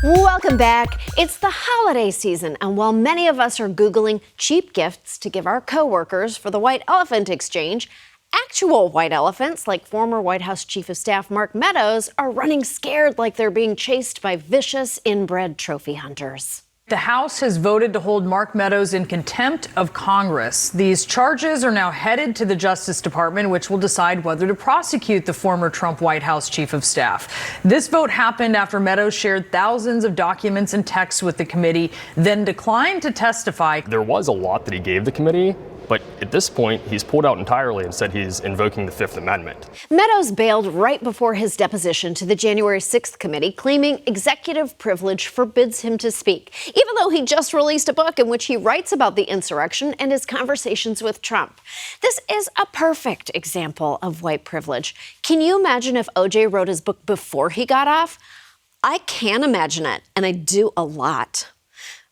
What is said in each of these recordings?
Welcome back. It's the holiday season, and while many of us are Googling cheap gifts to give our coworkers for the White Elephant Exchange, actual white elephants, like former White House Chief of Staff Mark Meadows, are running scared like they're being chased by vicious inbred trophy hunters. The House has voted to hold Mark Meadows in contempt of Congress. These charges are now headed to the Justice Department, which will decide whether to prosecute the former Trump White House Chief of Staff. This vote happened after Meadows shared thousands of documents and texts with the committee, then declined to testify. There was a lot that he gave the committee, but at this point, he's pulled out entirely and said he's invoking the Fifth Amendment. Meadows bailed right before his deposition to the January 6th committee, claiming executive privilege forbids him to speak, even though he just released a book in which he writes about the insurrection and his conversations with Trump. This is a perfect example of white privilege. Can you imagine if OJ wrote his book before he got off? I can imagine it, and I do a lot.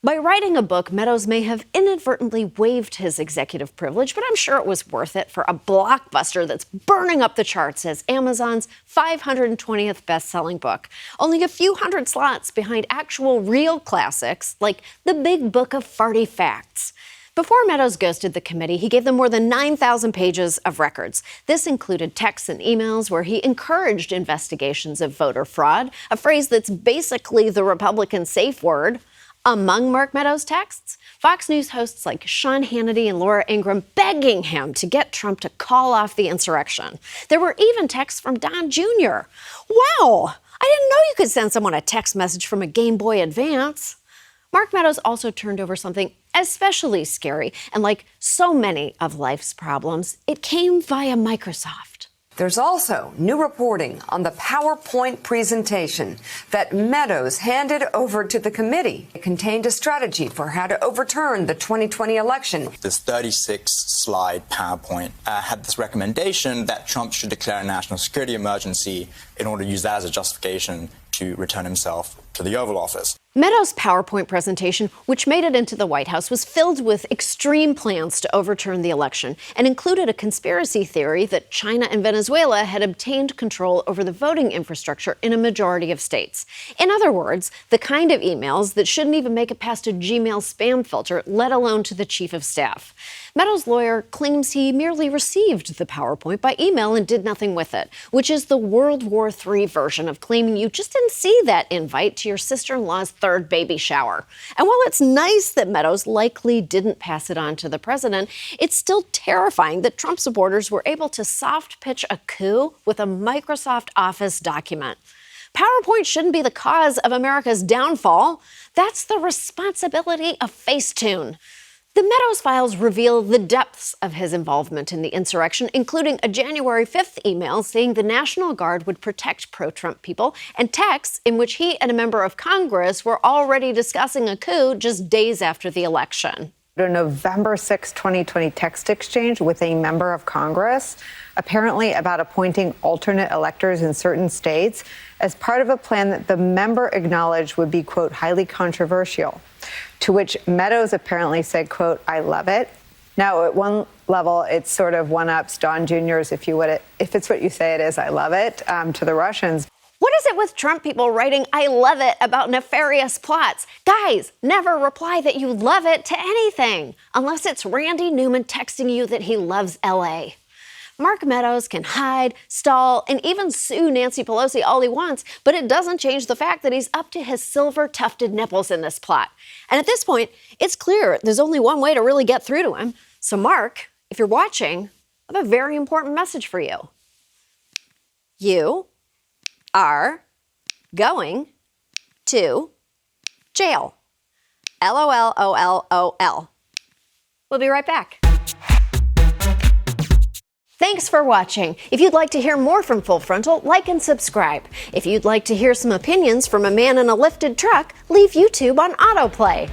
By writing a book, Meadows may have inadvertently waived his executive privilege, but I'm sure it was worth it for a blockbuster that's burning up the charts as Amazon's 520th best-selling book. Only a few hundred slots behind actual real classics like The Big Book of Farty Facts. Before Meadows ghosted the committee, he gave them more than 9,000 pages of records. This included texts and emails where he encouraged investigations of voter fraud, a phrase that's basically the Republican safe word. Among Mark Meadows' texts, Fox News hosts like Sean Hannity and Laura Ingraham begging him to get Trump to call off the insurrection. There were even texts from Don Jr. Wow, I didn't know you could send someone a text message from a Game Boy Advance. Mark Meadows also turned over something especially scary, and like so many of life's problems, it came via Microsoft. There's also new reporting on the PowerPoint presentation that Meadows handed over to the committee. It contained a strategy for how to overturn the 2020 election. This 36-slide PowerPoint had this recommendation that Trump should declare a national security emergency in order to use that as a justification to return himself to the Oval Office. Meadows' PowerPoint presentation, which made it into the White House, was filled with extreme plans to overturn the election and included a conspiracy theory that China and Venezuela had obtained control over the voting infrastructure in a majority of states. In other words, the kind of emails that shouldn't even make it past a Gmail spam filter, let alone to the chief of staff. Meadows' lawyer claims he merely received the PowerPoint by email and did nothing with it, which is the World War III version of claiming you just didn't see that invite to your sister-in-law's third baby shower. And while it's nice that Meadows likely didn't pass it on to the president, it's still terrifying that Trump supporters were able to soft pitch a coup with a Microsoft Office document. PowerPoint shouldn't be the cause of America's downfall. That's the responsibility of Facetune. The Meadows files reveal the depths of his involvement in the insurrection, including a January 5th email saying the National Guard would protect pro-Trump people, and texts in which he and a member of Congress were already discussing a coup just days after the election. A November 6, 2020 text exchange with a member of Congress, apparently about appointing alternate electors in certain states as part of a plan that the member acknowledged would be, quote, highly controversial, to which Meadows apparently said, quote, I love it. Now, at one level, it's sort of one-ups Don Jr.'s, if it's what you say it is, I love it, to the Russians. What is it with Trump people writing, I love it, about nefarious plots? Guys, never reply that you love it to anything, unless it's Randy Newman texting you that he loves L.A. Mark Meadows can hide, stall, and even sue Nancy Pelosi all he wants, but it doesn't change the fact that he's up to his silver-tufted nipples in this plot. And at this point, it's clear there's only one way to really get through to him. So Mark, if you're watching, I have a very important message for you. You are going to jail. LOL. We'll be right back. Thanks for watching. If you'd like to hear more from Full Frontal, like and subscribe. If you'd like to hear some opinions from a man in a lifted truck, leave YouTube on autoplay.